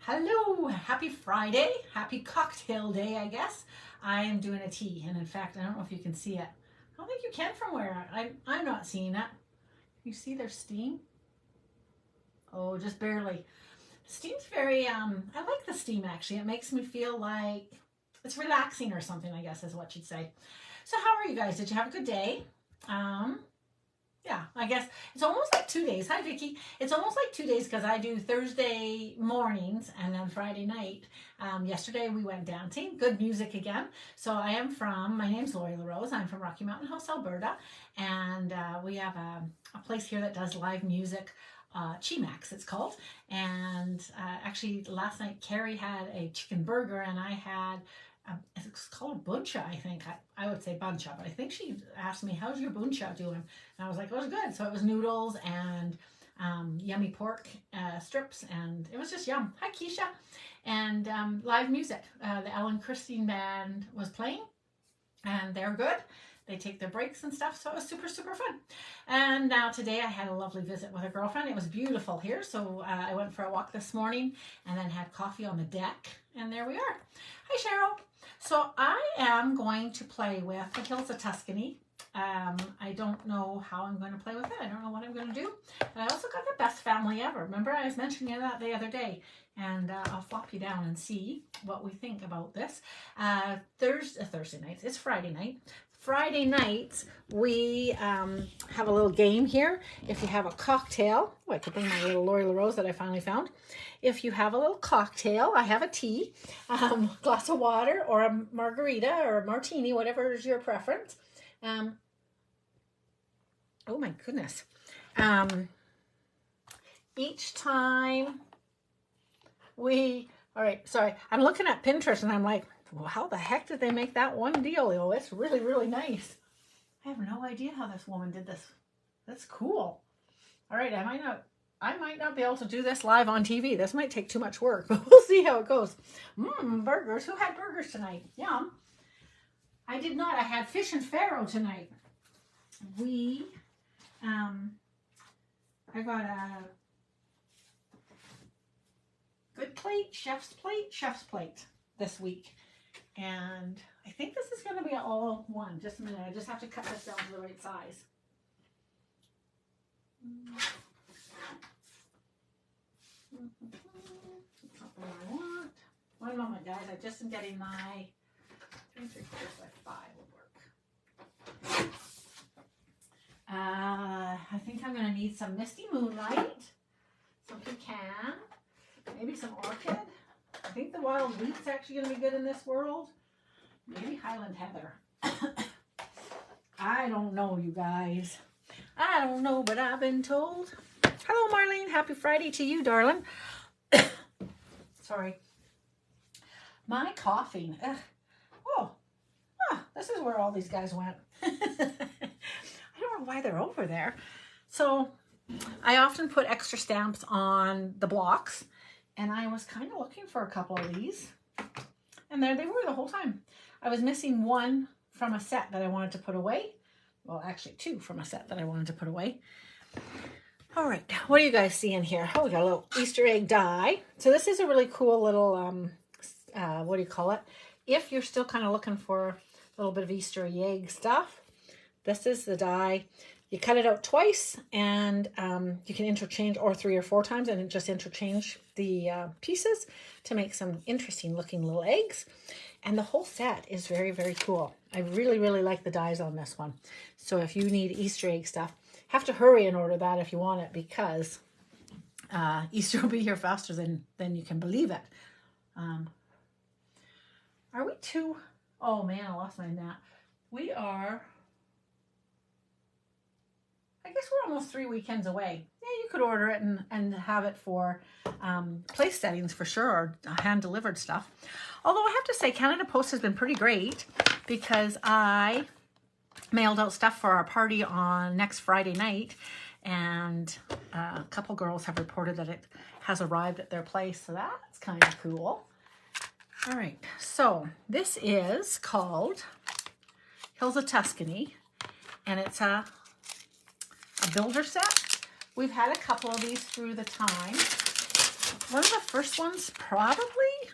Hello, happy Friday, happy cocktail day, I guess. I am doing a tea, and in fact, I don't know if you can see it. I don't think you can from where I'm not seeing it. You see there's steam? Oh, just barely. Steam's very, I like the steam actually. It makes me feel like it's relaxing or something, I guess is what you'd say. So how are you guys? Did you have a good day? Yeah, I guess it's almost like 2 days. Hi, Vicky. It's almost like 2 days because I do Thursday mornings and then Friday night. Yesterday we went dancing. Good music again. So my name's Lori LaRose. I'm from Rocky Mountain House, Alberta. And we have a place here that does live music. Chimax it's called. And actually last night Carrie had a chicken burger and I had it's called a buncha, I think. I would say buncha, but I think she asked me, how's your buncha doing? And I was like, it was good. So it was noodles and yummy pork strips, and it was just yum. Hi, Keisha. And live music. The Ellen Christine band was playing, and they're good. They take their breaks and stuff, so it was super, super fun. And now today I had a lovely visit with a girlfriend. It was beautiful here, so I went for a walk this morning and then had coffee on the deck, and there we are. Hi, Cheryl. So I am going to play with the Hills of Tuscany. I don't know how I'm going to play with it. I don't know what I'm going to do. But I also got the best family ever. Remember I was mentioning that the other day. And I'll flop you down and see what we think about this. Thursday nights. It's Friday night. Friday nights, we have a little game here. If you have a cocktail, I could bring my little Lori LaRose that I finally found. If you have a little cocktail, I have a tea, glass of water, or a margarita, or a martini, whatever is your preference. Oh my goodness. Each time all right, sorry, I'm looking at Pinterest and I'm like, well, how the heck did they make that one deal? Oh, it's really, really nice. I have no idea how this woman did this. That's cool. All right, I might not be able to do this live on TV. This might take too much work, but we'll see how it goes. Burgers. Who had burgers tonight? Yum. I did not. I had fish and farro tonight. I got a good plate, chef's plate this week. And I think this is going to be all one. Just a minute. I just have to cut this down to the right size. That's not what I want. One moment, guys. I just am getting my 3 3/4 by 5 will work. I think I'm going to need some Misty Moonlight, some pecan, maybe some orchid. I think the wild wheat's actually going to be good in this world. Maybe Highland Heather. I don't know, you guys. I don't know, but I've been told. Hello, Marlene. Happy Friday to you, darling. Sorry. My coughing. This is where all these guys went. I don't know why they're over there. So I often put extra stamps on the blocks. And I was kind of looking for a couple of these. And there they were the whole time. I was missing one from a set that I wanted to put away. Well, actually 2 from a set that I wanted to put away. All right, what do you guys see in here? Oh, we got a little Easter egg die. So this is a really cool little, what do you call it? If you're still kind of looking for a little bit of Easter egg stuff, this is the die. You cut it out twice, and you can interchange, or 3 or 4 times, and just interchange the pieces to make some interesting looking little eggs. And the whole set is very, very cool. I really, really like the dies on this one. So if you need Easter egg stuff, have to hurry and order that if you want it, because Easter will be here faster than you can believe it. Are we too? Oh man, I lost my map. We are. I guess we're almost 3 weekends away. Yeah, you could order it and have it for place settings for sure, or hand-delivered stuff. Although I have to say, Canada Post has been pretty great, because I mailed out stuff for our party on next Friday night, and a couple girls have reported that it has arrived at their place, so that's kind of cool. All right, so this is called Hills of Tuscany, and it's a builder set. We've had a couple of these through the time. one of the first ones probably,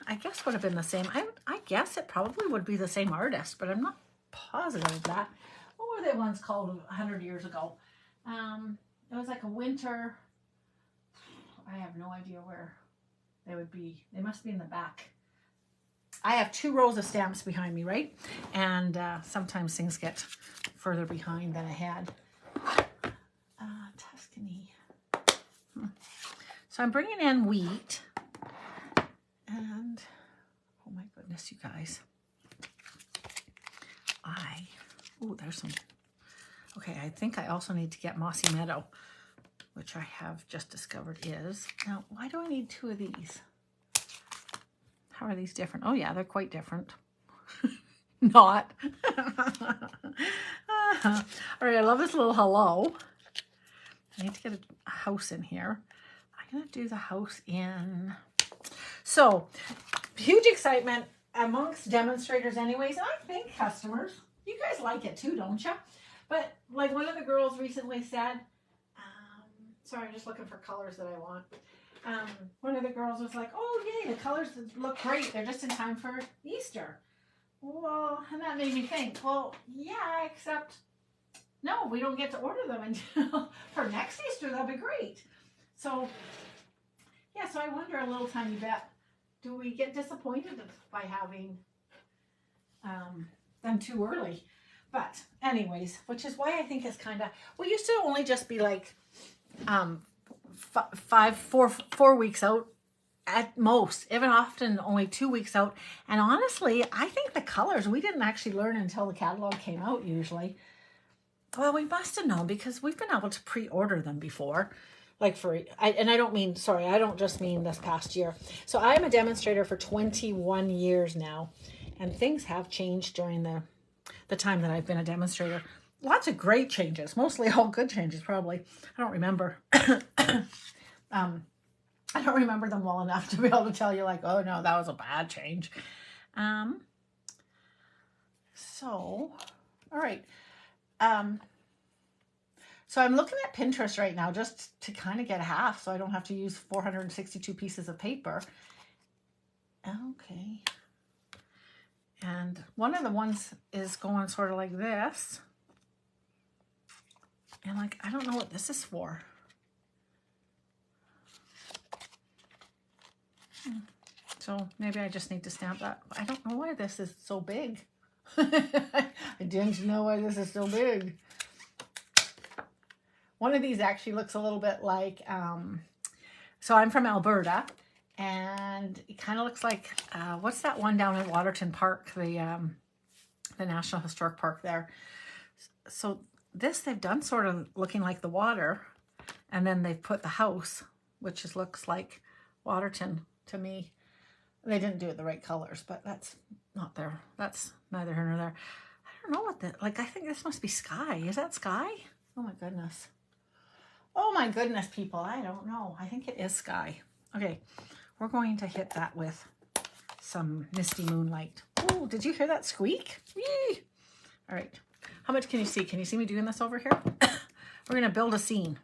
I guess, would have been the same. I guess it probably would be the same artist, but I'm not positive of that. What were they ones called 100 years ago? It was like a winter. I have no idea where they would be. They must be in the back. I have 2 rows of stamps behind me, right? And sometimes things get further behind than I had. Tuscany. So I'm bringing in wheat. And, oh my goodness, you guys. Oh, there's some. Okay, I think I also need to get Mossy Meadow, which I have just discovered is. Now, why do I need 2 of these? How are these different? Oh yeah, they're quite different. Not. All right, I love this little hello. I need to get a house in here. I'm going to do the house in. So, huge excitement amongst demonstrators anyways, and I think customers. You guys like it too, don't you? But like one of the girls recently said, sorry, I'm just looking for colors that I want. One of the girls was like, oh yay, the colors look great. They're just in time for Easter. Well, and that made me think, well, yeah, except no, we don't get to order them until for next Easter. That'll be great. So yeah, so I wonder a little tiny bit, do we get disappointed by having them too early? But anyways, which is why I think it's kind of, we used to only just be like 4 weeks out at most, even often only 2 weeks out. And honestly, I think the colors, we didn't actually learn until the catalog came out usually. Well, we must have known because we've been able to pre-order them before. Like I don't just mean this past year. So I'm a demonstrator for 21 years now, and things have changed during the time that I've been a demonstrator. Lots of great changes, mostly all good changes, probably. I don't remember. I don't remember them well enough to be able to tell you like, oh no, that was a bad change. So, all right. So I'm looking at Pinterest right now just to kind of get half so I don't have to use 462 pieces of paper. Okay. And one of the ones is going sort of like this. And like, I don't know what this is for. So maybe I just need to stamp that. I don't know why this is so big. I didn't know why this is so big. One of these actually looks a little bit like, so I'm from Alberta, and it kind of looks like, what's that one down in Waterton Park, the National Historic Park there. So this they've done sort of looking like the water, and then they've put the house, which looks like Waterton to me. They didn't do it the right colors, but that's not there. That's neither here nor there. I don't know what I think this must be sky. Is that sky? Oh my goodness. Oh my goodness, people. I don't know. I think it is sky. Okay, we're going to hit that with some misty moonlight. Oh, did you hear that squeak? Yee! All right. How much can you see? Can you see me doing this over here? We're going to build a scene.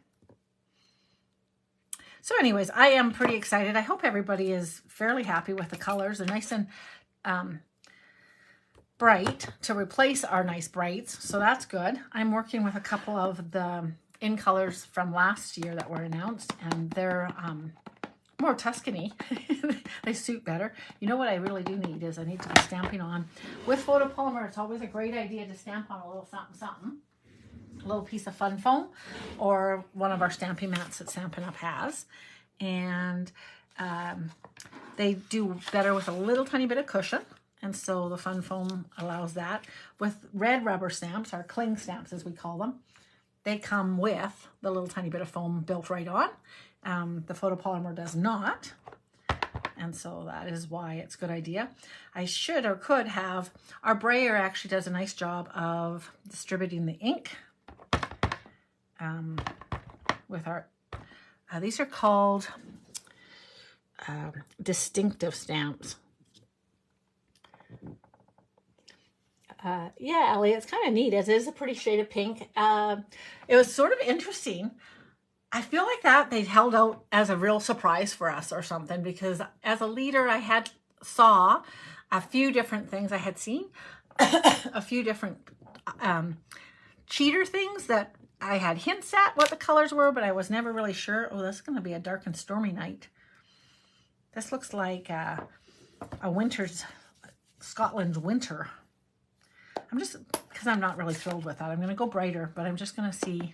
So anyways, I am pretty excited. I hope everybody is fairly happy with the colors. They're nice and bright to replace our nice brights. So that's good. I'm working with a couple of the in colors from last year that were announced, and they're more Tuscany. They suit better. You know what I really do need is I need to be stamping on. With photopolymer, it's always a great idea to stamp on a little something, something. A little piece of fun foam or one of our stamping mats that Stampin' Up! Has. And they do better with a little tiny bit of cushion. And so the fun foam allows that. With red rubber stamps, our cling stamps as we call them, they come with the little tiny bit of foam built right on. The photopolymer does not. And so that is why it's a good idea. I should or could have, our brayer actually does a nice job of distributing the ink with our, these are called distinctive stamps. Yeah, Ellie, it's kind of neat. It is a pretty shade of pink. It was sort of interesting. I feel like that they held out as a real surprise for us or something, because as a leader I had saw a few different things. I had seen a few different cheater things that I had hints at what the colors were, but I was never really sure. Oh, this is going to be a dark and stormy night. This looks like a winter's, Scotland's winter. I'm just, because I'm not really thrilled with that, I'm going to go brighter, but I'm just going to see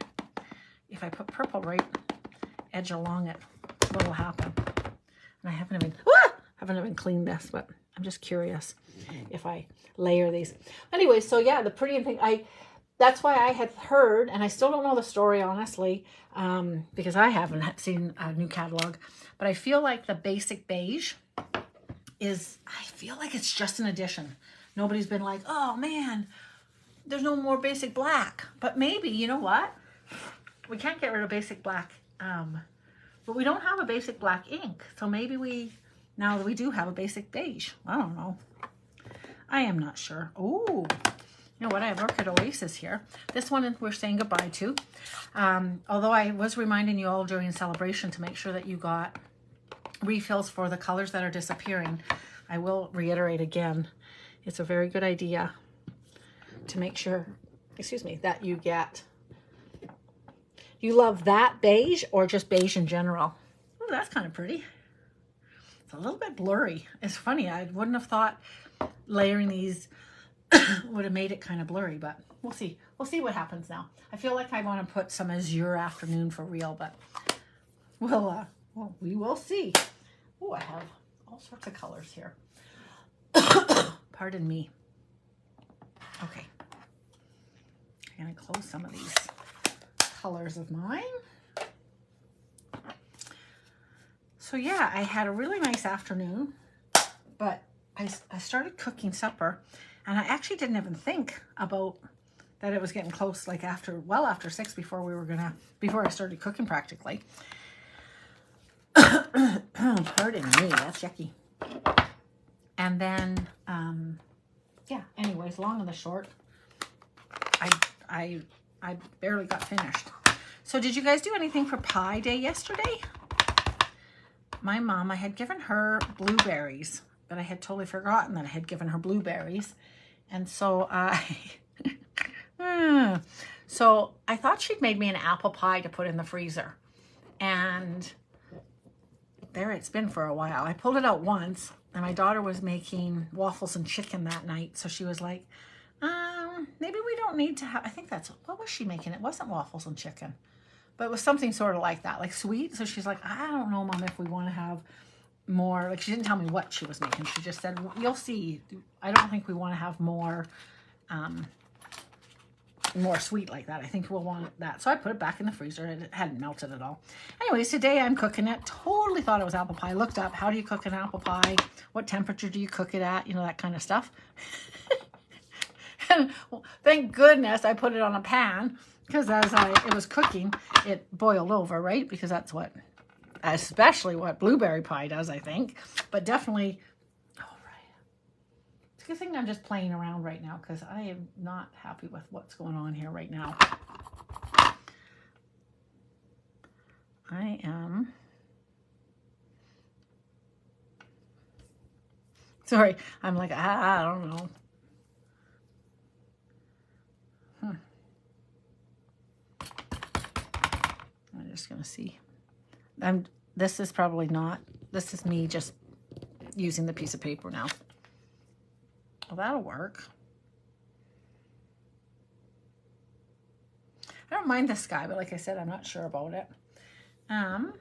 if I put purple right edge along it, what will happen. And I haven't even cleaned this, but I'm just curious if I layer these. Anyway, so yeah, the pretty thing, that's why I had heard, and I still don't know the story, honestly, because I haven't seen a new catalog, but I feel like the basic beige is, I feel like it's just an addition. Nobody's been like, oh man, there's no more basic black. But maybe, you know what? We can't get rid of basic black, but we don't have a basic black ink. So maybe now that we do have a basic beige. I don't know. I am not sure. Oh, you know what? I have Orchid Oasis here. This one we're saying goodbye to. Although I was reminding you all during celebration to make sure that you got refills for the colors that are disappearing. I will reiterate again, it's a very good idea to make sure, excuse me, that you get, you love that beige or just beige in general. Oh, that's kind of pretty. It's a little bit blurry. It's funny, I wouldn't have thought layering these would have made it kind of blurry, but we'll see. We'll see what happens now. I feel like I want to put some Azure Afternoon for real, but well, we will see. Oh, I have all sorts of colors here. Pardon me. Okay. I'm going to close some of these colors of mine. So yeah, I had a really nice afternoon, but I started cooking supper, and I actually didn't even think about that it was getting close, like well after 6 before I started cooking practically. Pardon me, that's yucky. And then, yeah, anyways, long and the short, I barely got finished. So did you guys do anything for Pie Day yesterday? My mom, I had given her blueberries, but I had totally forgotten that I had given her blueberries. And so so I thought she'd made me an apple pie to put in the freezer. And there it's been for a while. I pulled it out once, and my daughter was making waffles and chicken that night. So she was like, maybe we don't need to have, I think that's, what was she making? It wasn't waffles and chicken, but it was something sort of like that, like sweet. So she's like, I don't know, Mom, if we want to have more, like she didn't tell me what she was making. She just said, well, you'll see. I don't think we want to have more sweet like that. I think we'll want that. So I put it back in the freezer. It hadn't melted at all. Anyways, today I'm cooking it. Totally thought it was apple pie. Looked up, how do you cook an apple pie? What temperature do you cook it at? You know, that kind of stuff. And well, thank goodness I put it on a pan, because as it was cooking, it boiled over, right? Because that's especially what blueberry pie does, I think. But definitely, all right. It's a good thing I'm just playing around right now, because I am not happy with what's going on here right now. I am. Sorry, I'm like, I don't know. I'm just going to see. This is probably not, this is me just using the piece of paper now. Well, that'll work. I don't mind the sky, but like I said, I'm not sure about it. There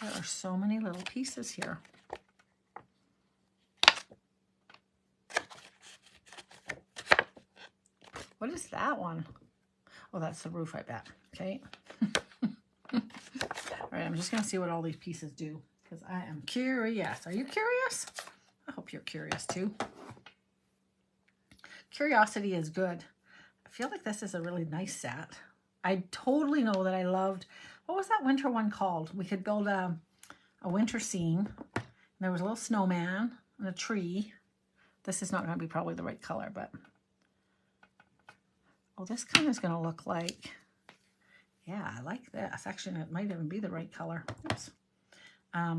are so many little pieces here. What is that one? Oh, that's the roof, I bet. Okay. All right, I'm just going to see what all these pieces do, because I am curious. Are you curious? I hope you're curious too. Curiosity is good. I feel like this is a really nice set. I totally know that I loved, what was that winter one called? We could build a winter scene. There was a little snowman, and a tree. This is not going to be probably the right color, but oh, this kind of is going to look like, yeah, I like this. Actually, it might even be the right color. Oops. I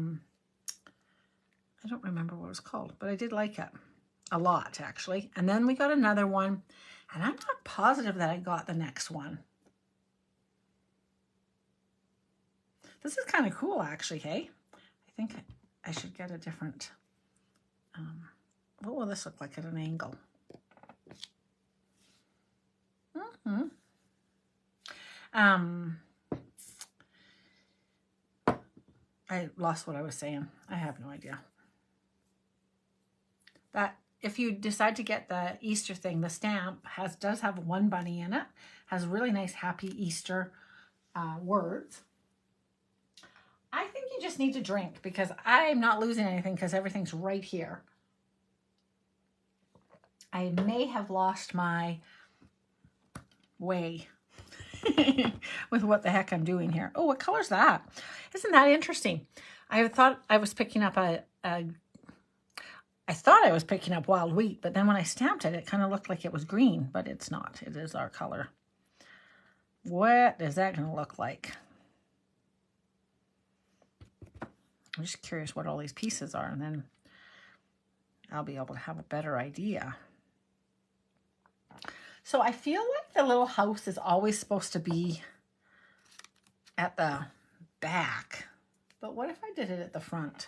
don't remember what it was called, but I did like it a lot, actually. And then we got another one, and I'm not positive that I got the next one. This is kind of cool, actually, hey? I think I should get a different, what will this look like at an angle? I lost what I was saying. I have no idea. That if you decide to get the Easter thing, the stamp does have one bunny in it, has really nice happy Easter words. I think you just need to drink because I'm not losing anything because everything's right here. I may have lost my way with what the heck I'm doing here. Oh, what color's that? Isn't that interesting? I thought I was picking up I thought I was picking up wild wheat, but then when I stamped it, it kind of looked like it was green, but it's not. It is our color. What is that going to look like? I'm just curious what all these pieces are, and then I'll be able to have a better idea. So I feel like the little house is always supposed to be at the back, but what if I did it at the front?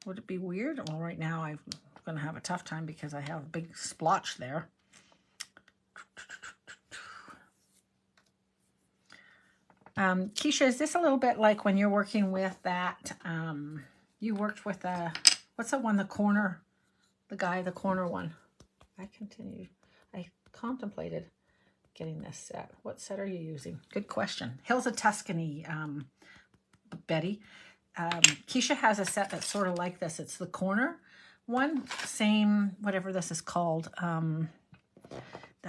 Would it be weird? Well, right now I'm going to have a tough time because I have a big splotch there. Keisha, is this a little bit like when you're working with that, you worked with what's the one, the corner one? I contemplated getting this set. What set are you using? Good question. Hills of Tuscany, Betty. Keisha has a set that's sort of like this. It's the corner one, same, whatever this is called. I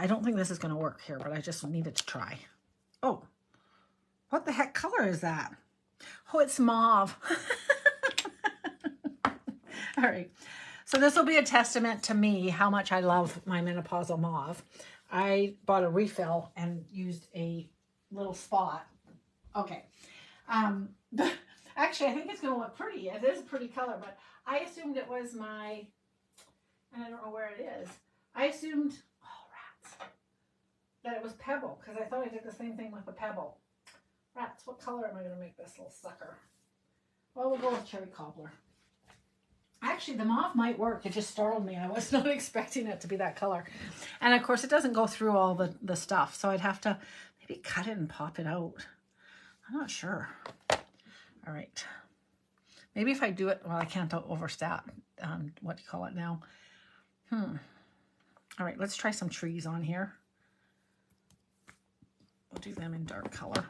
don't think this is going to work here, but I just needed to try. Oh, what the heck color is that? Oh, it's mauve. All right. So this will be a testament to me how much I love my menopausal mauve. I bought a refill and used a little spot. Okay. Actually, I think it's going to look pretty. It is a pretty color, but I assumed it was and I don't know where it is. I assumed, oh, rats, that it was pebble, because I thought I did the same thing with the pebble. Rats, what color am I going to make this little sucker? Well, we'll go with cherry cobbler. Actually, the mauve might work. It just startled me. I was not expecting it to be that color. And of course, it doesn't go through all the stuff, so I'd have to maybe cut it and pop it out. I'm not sure. All right. Maybe if I do it, well, I can't overstep. What do you call it now? All right, let's try some trees on here. We'll do them in dark color.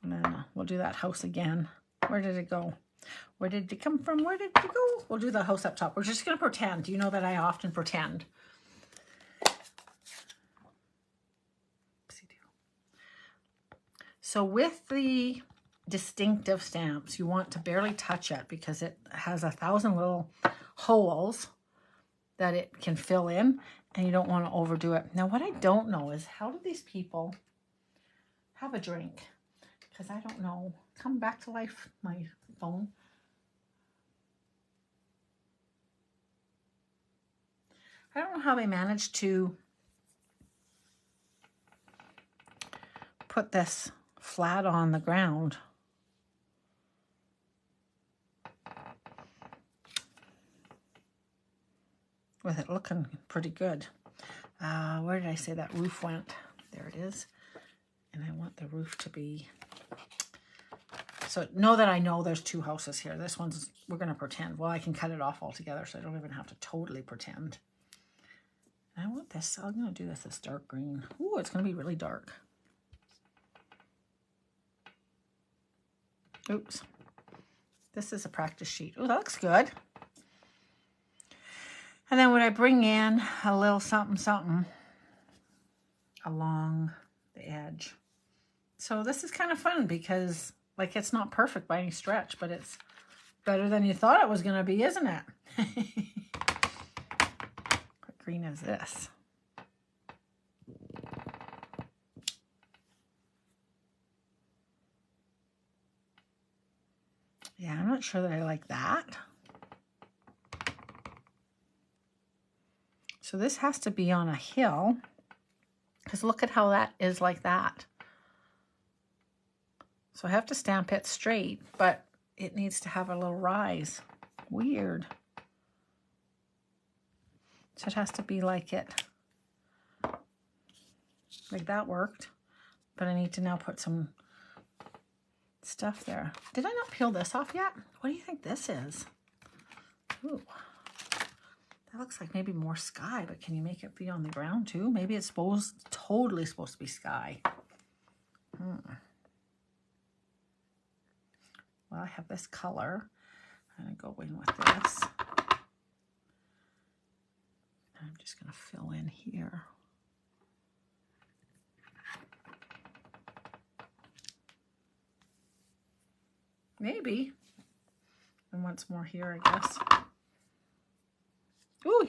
And then we'll do that house again. Where did it go? Where did it come from? Where did it go? We'll do the house up top. We're just going to pretend. You know that I often pretend. So with the distinctive stamps, you want to barely touch it because it has 1,000 little holes that it can fill in, and you don't want to overdo it. Now, what I don't know is how do these people have a drink? Because I don't know. Come back to life, my phone. I don't know how they managed to put this flat on the ground. With it looking pretty good. Where did I say that roof went? There it is. And I want the roof to be... So know that I know there's two houses here. This one's, we're going to pretend. Well, I can cut it off altogether so I don't even have to totally pretend. And I want this, I'm going to do this dark green. Ooh, it's going to be really dark. Oops. This is a practice sheet. Oh, that looks good. And then when I bring in a little something, something along the edge. So this is kind of fun because like it's not perfect by any stretch, but it's better than you thought it was going to be, isn't it? What green is this? Yeah, I'm not sure that I like that. So this has to be on a hill because look at how that is like that. So I have to stamp it straight, but it needs to have a little rise. Weird. So it has to be like it. Like that worked. But I need to now put some stuff there. Did I not peel this off yet? What do you think this is? Ooh. That looks like maybe more sky, but can you make it be on the ground too? Maybe it's totally supposed to be sky. Well, I have this color. I'm going to go in with this. I'm just going to fill in here. Maybe. And once more here, I guess. Ooh,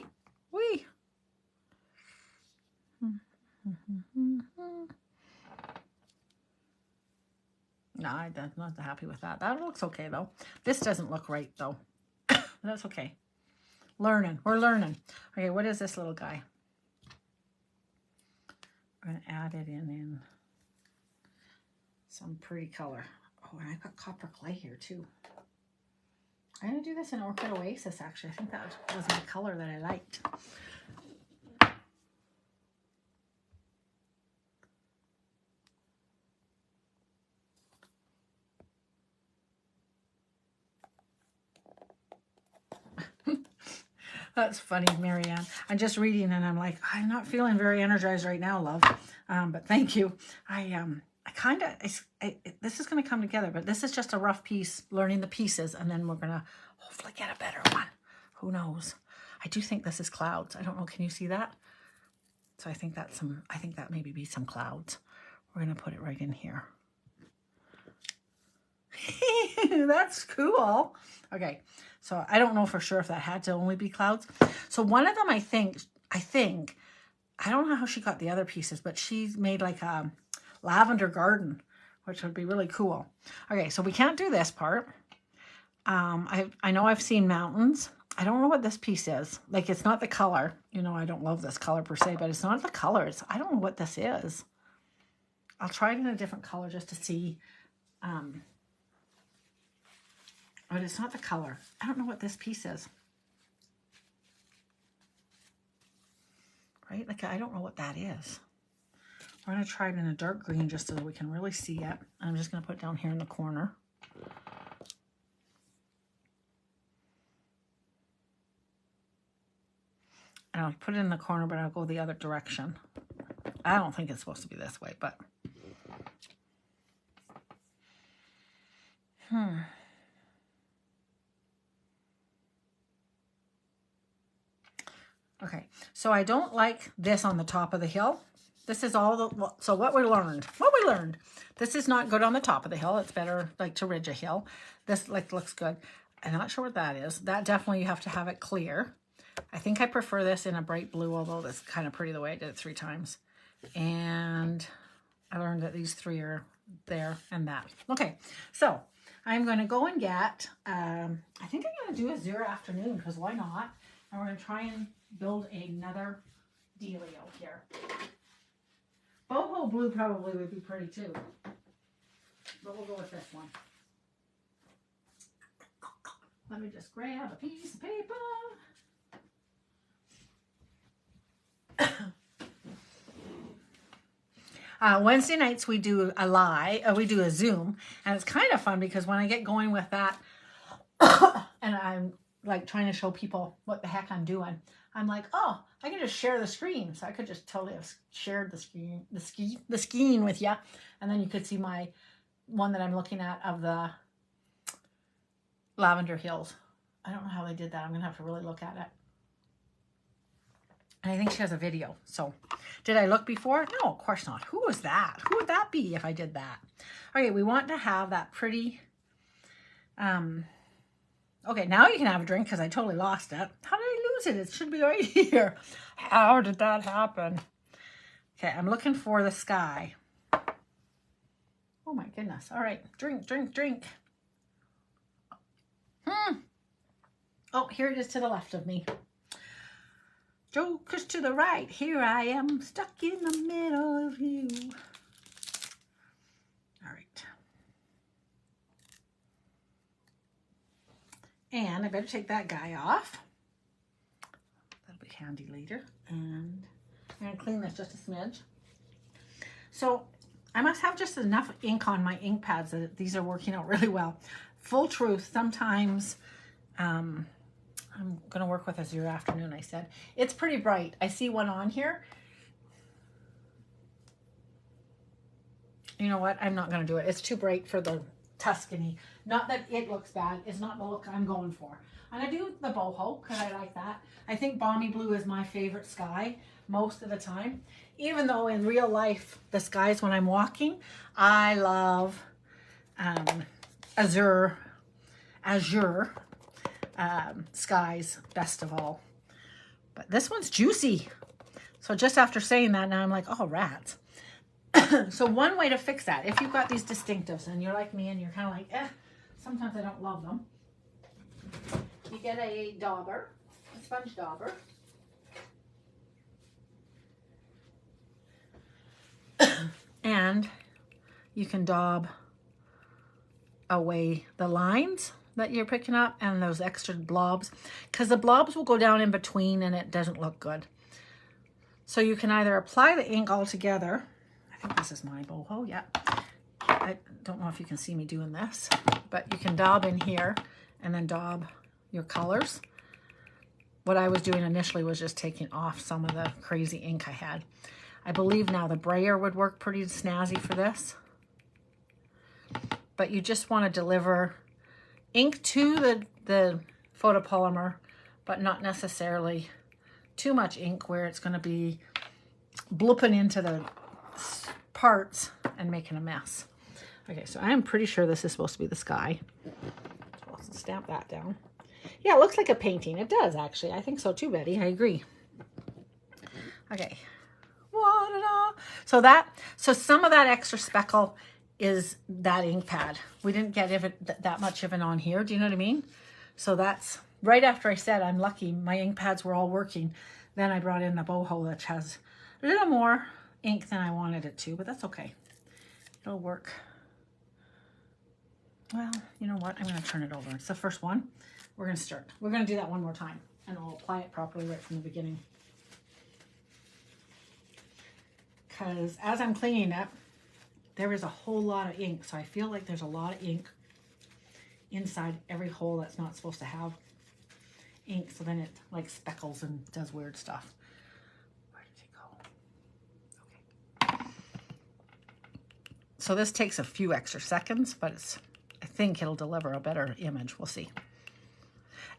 wee. No, I'm not happy with that. That looks okay, though. This doesn't look right, though. That's okay. Learning. We're learning. Okay, what is this little guy? I'm going to add it in some pretty color. Oh, and I've got copper clay here, too. I'm going to do this in Orchid Oasis, actually. I think that was my color that I liked. That's funny, Marianne. I'm just reading and I'm like, I'm not feeling very energized right now, love. But thank you. This is going to come together, but this is just a rough piece, learning the pieces, and then we're going to hopefully get a better one. Who knows? I do think this is clouds. I don't know. Can you see that? So I think that maybe be some clouds. We're going to put it right in here. That's cool. Okay. So I don't know for sure if that had to only be clouds. So one of them, I think, I don't know how she got the other pieces, but she's made like a lavender garden, which would be really cool. Okay, so we can't do this part. I know I've seen mountains. I don't know what this piece is. Like, it's not the color. You know, I don't love this color per se, but it's not the color. I don't know what this is. I'll try it in a different color just to see. But it's not the color. I don't know what this piece is. Right? Like, I don't know what that is. We're going to try it in a dark green just so that we can really see it. I'm just going to put it down here in the corner. And I'll put it in the corner, but I'll go the other direction. I don't think it's supposed to be this way, but... Okay, so I don't like this on the top of the hill. This is all the, so what we learned, this is not good on the top of the hill. It's better like to ridge a hill. This like looks good. I'm not sure what that is. That definitely you have to have it clear. I think I prefer this in a bright blue, although that's kind of pretty the way I did it 3 times. And I learned that these 3 are there and that. Okay, so I'm going to go and get, I think I'm going to do a 0 afternoon because why not? And we're going to try and build another dealio here. Boho blue probably would be pretty too. But we'll go with this one. Let me just grab a piece of paper. Wednesday nights we do a Zoom, and it's kind of fun because when I get going with that and I'm like trying to show people what the heck I'm doing, I'm like, oh, I can just share the screen. So I could just totally have shared the screen with you, and then you could see my one that I'm looking at of the Lavender Hills. I don't know how they did that. I'm gonna have to really look at it. And I think she has a video. So did I look before? No, of course not. Who was that? Who would that be if I did that? Okay, we want to have that pretty, okay, now you can have a drink because I totally lost it. How did I lose it? It should be right here. How did that happen? Okay, I'm looking for the sky. Oh my goodness. All right, drink, drink, drink. Oh, here it is to the left of me. Joker's to the right. Here I am, stuck in the middle of you. All right. And I better take that guy off. That'll be handy later. And I'm going to clean this just a smidge. So I must have just enough ink on my ink pads that these are working out really well. Full truth, sometimes I'm going to work with this your afternoon, I said. It's pretty bright. I see one on here. You know what? I'm not going to do it. It's too bright for the Tuscany. Not that it looks bad. It's not the look I'm going for. And I do the boho because I like that. I think balmy blue is my favorite sky most of the time. Even though in real life, the skies when I'm walking, I love azure skies best of all. But this one's juicy. So just after saying that, now I'm like, oh, rats. So one way to fix that, if you've got these distinctives and you're like me and you're kind of like, sometimes I don't love them. You get a dauber, a sponge dauber. And you can daub away the lines that you're picking up and those extra blobs, because the blobs will go down in between and it doesn't look good. So you can either apply the ink all together. I think this is my boho, yeah. I don't know if you can see me doing this, but you can daub in here and then daub your colors. What I was doing initially was just taking off some of the crazy ink I had. I believe now the brayer would work pretty snazzy for this. But you just want to deliver ink to the photopolymer, but not necessarily too much ink where it's going to be blooping into the parts and making a mess. Okay, so I am pretty sure this is supposed to be the sky. So I'll stamp that down. Yeah, it looks like a painting. It does, actually. I think so too, Betty. I agree. Okay. So some of that extra speckle is that ink pad. We didn't get that much of it on here. Do you know what I mean? So that's right after I said I'm lucky my ink pads were all working. Then I brought in the boho, which has a little more ink than I wanted it to, but that's okay. It'll work. Well, you know what? I'm going to turn it over. It's the first one. We're going to start. We're going to do that one more time, and I'll apply it properly right from the beginning. Because as I'm cleaning it, there is a whole lot of ink. So I feel like there's a lot of ink inside every hole that's not supposed to have ink. So then it like speckles and does weird stuff. Where did it go? Okay. So this takes a few extra seconds, but I think it'll deliver a better image. We'll see.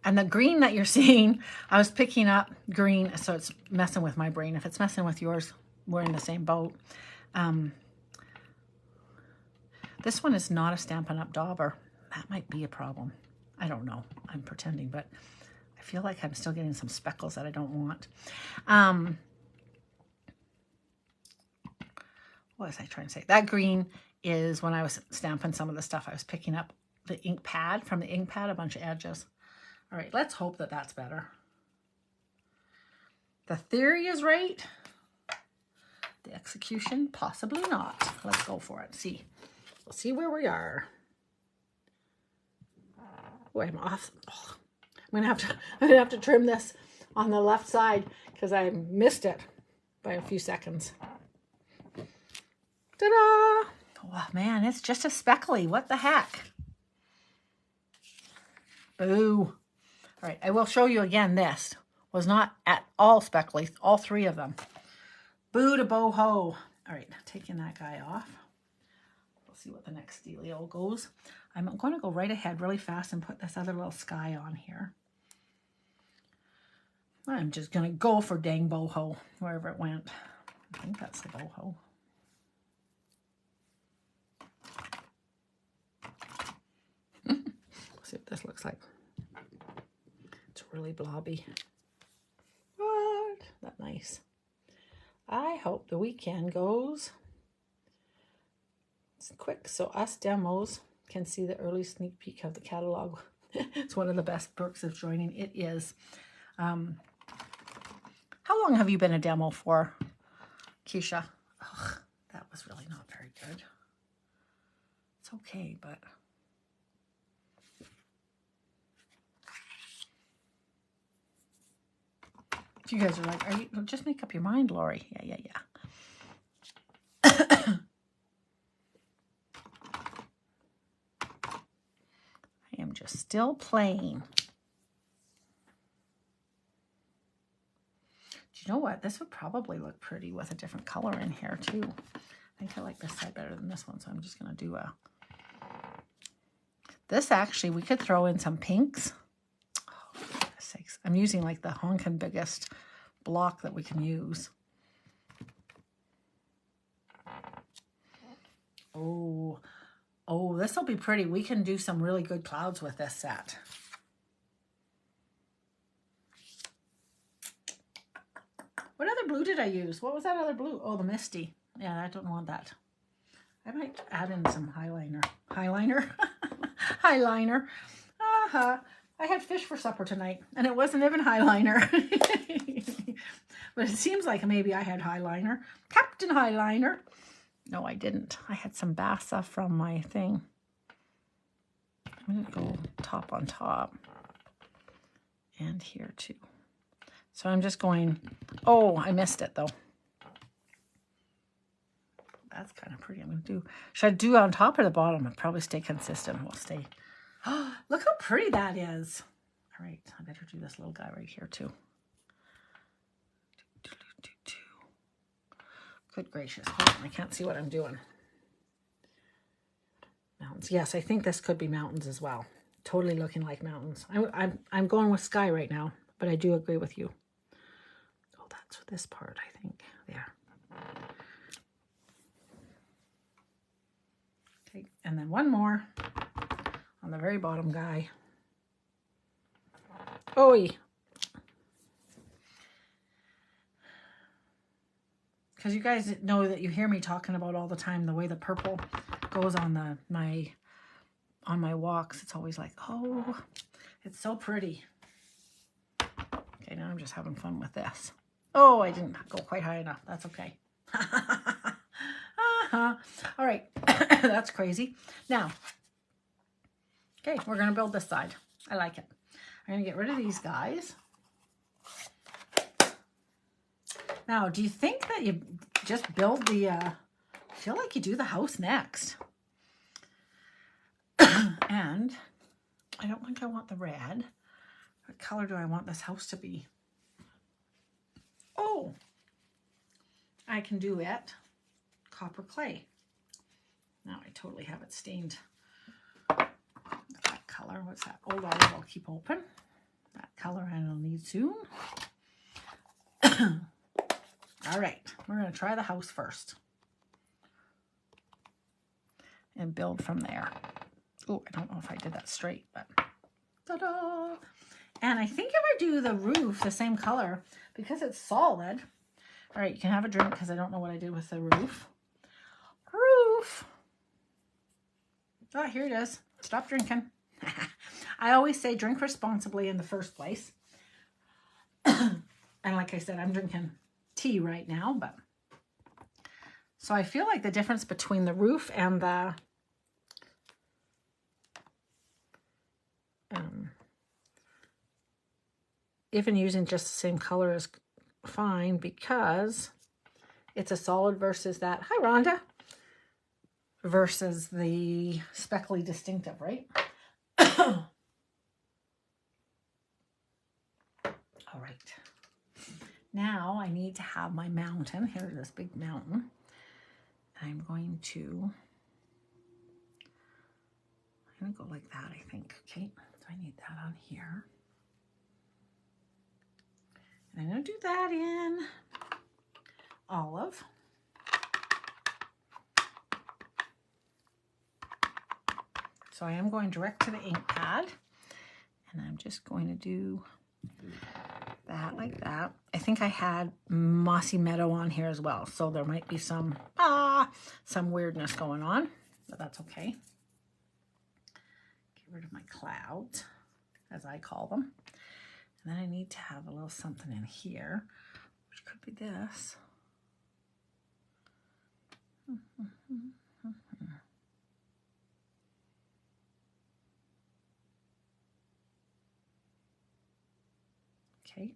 And the green that you're seeing, I was picking up green, so it's messing with my brain. If it's messing with yours, we're in the same boat. This one is not a Stampin' Up! Dauber. That might be a problem. I don't know. I'm pretending, but I feel like I'm still getting some speckles that I don't want. What was I trying to say? That green is when I was stamping some of the stuff, I was picking up the ink pad, from the ink pad, a bunch of edges. All right, let's hope that that's better. The theory is right. The execution, possibly not. Let's go for it. See. We'll see where we are. Oh, I'm off. Oh, I'm gonna have to trim this on the left side because I missed it by a few seconds. Ta-da! Oh man, it's just a speckly. What the heck? Boo. All right, I will show you again. This was not at all speckly. All three of them. Boo to boho. All right, taking that guy off. We'll see what the next dealio goes. I'm going to go right ahead really fast and put this other little sky on here. I'm just going to go for dang boho, wherever it went. I think that's the boho. Let's see what this looks like. It's really blobby. What? That's nice. I hope the weekend goes quick so us demos can see the early sneak peek of the catalog. It's one of the best perks of joining. It is. How long have you been a demo for, Keisha? Ugh, that was really not very good. It's okay, but... if you guys are like, are you, just make up your mind, Lori. Yeah. I am just still playing. Do you know what? This would probably look pretty with a different color in here too. I think I like this side better than this one, so I'm just going to do a... this actually, we could throw in some pinks. Oh, for goodness sakes. I'm using like the honkin' biggest block that we can use. Oh, this will be pretty. We can do some really good clouds with this set. What other blue did I use? What was that other blue? Oh, the Misty. Yeah, I don't want that. I might add in some highliner. Highliner? Highliner. I had fish for supper tonight, and it wasn't even highliner. But it seems like maybe I had highliner. Captain Highliner. No, I didn't. I had some bassa from my thing. I'm going to go top on top. And here too. So I'm just going... oh, I missed it though. That's kind of pretty. I'm going to do... should I do on top or the bottom? I'll probably stay consistent. We'll stay... oh, look how pretty that is. All right, I better do this little guy right here too. Good gracious. Hold on, I can't see what I'm doing. Mountains. Yes, I think this could be mountains as well. Totally looking like mountains. I'm going with sky right now, but I do agree with you. Oh, that's this part, I think. There. Okay, and then one more on the very bottom guy. Oi! Because you guys know that you hear me talking about all the time the way the purple goes on my walks. It's always like, oh, it's so pretty. Okay, now I'm just having fun with this. Oh, I didn't go quite high enough. That's okay. All right, that's crazy. Now, okay, we're going to build this side. I like it. I'm going to get rid of these guys. Now, do you think that you just build the, I feel like you do the house next. And I don't think I want the red. What color do I want this house to be? Oh, I can do it copper clay. Now I totally have it stained that color. What's that? Old olive I'll keep open. That color I'll need soon. All right, we're going to try the house first and build from there. Oh, I don't know if I did that straight, but ta-da! And I think if I do the roof the same color, because it's solid. All right, you can have a drink because I don't know what I did with the roof. Roof! Oh, here it is. Stop drinking. I always say drink responsibly in the first place. And like I said, I'm drinking tea right now, but so I feel like the difference between the roof and the even using just the same color is fine because it's a solid versus that, hi Rhonda, versus the speckly distinctive, right? All right. Now I need to have my mountain. Here's this big mountain. I'm going to go like that, I think. Okay, so I need that on here. I'm going to do that in olive. So I am going direct to the ink pad, and I'm just going to do that like that. I think I had Mossy Meadow on here as well, so there might be some weirdness going on, but that's okay. Get rid of my clouds, as I call them. And then I need to have a little something in here, which could be this. Okay.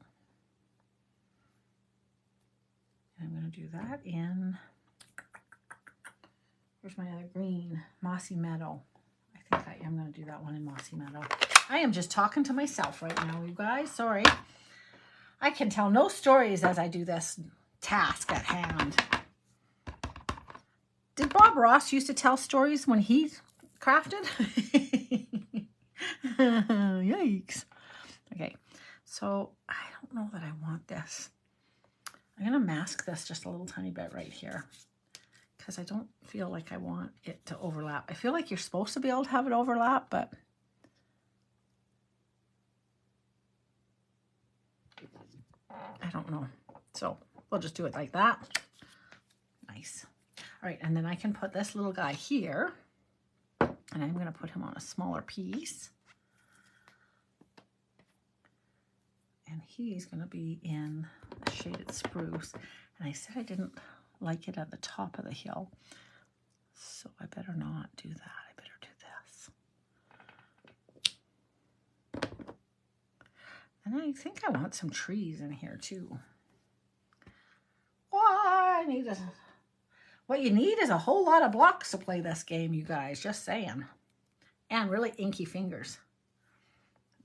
And I'm going to do that in, where's my other green? Mossy Meadow. I think I am going to do that one in Mossy Meadow. I am just talking to myself right now, you guys. Sorry. I can tell no stories as I do this task at hand. Did Bob Ross used to tell stories when he crafted? Yikes. Okay, so I don't know that I want this. I'm going to mask this just a little tiny bit right here because I don't feel like I want it to overlap. I feel like you're supposed to be able to have it overlap, but I don't know. So we'll just do it like that. Nice. All right, and then I can put this little guy here, and I'm going to put him on a smaller piece. And he's going to be in the shaded spruce. And I said I didn't like it at the top of the hill, so I better not do that. I better do this. And I think I want some trees in here too. Oh, I need a... What you need is a whole lot of blocks to play this game, you guys. Just saying. And really inky fingers.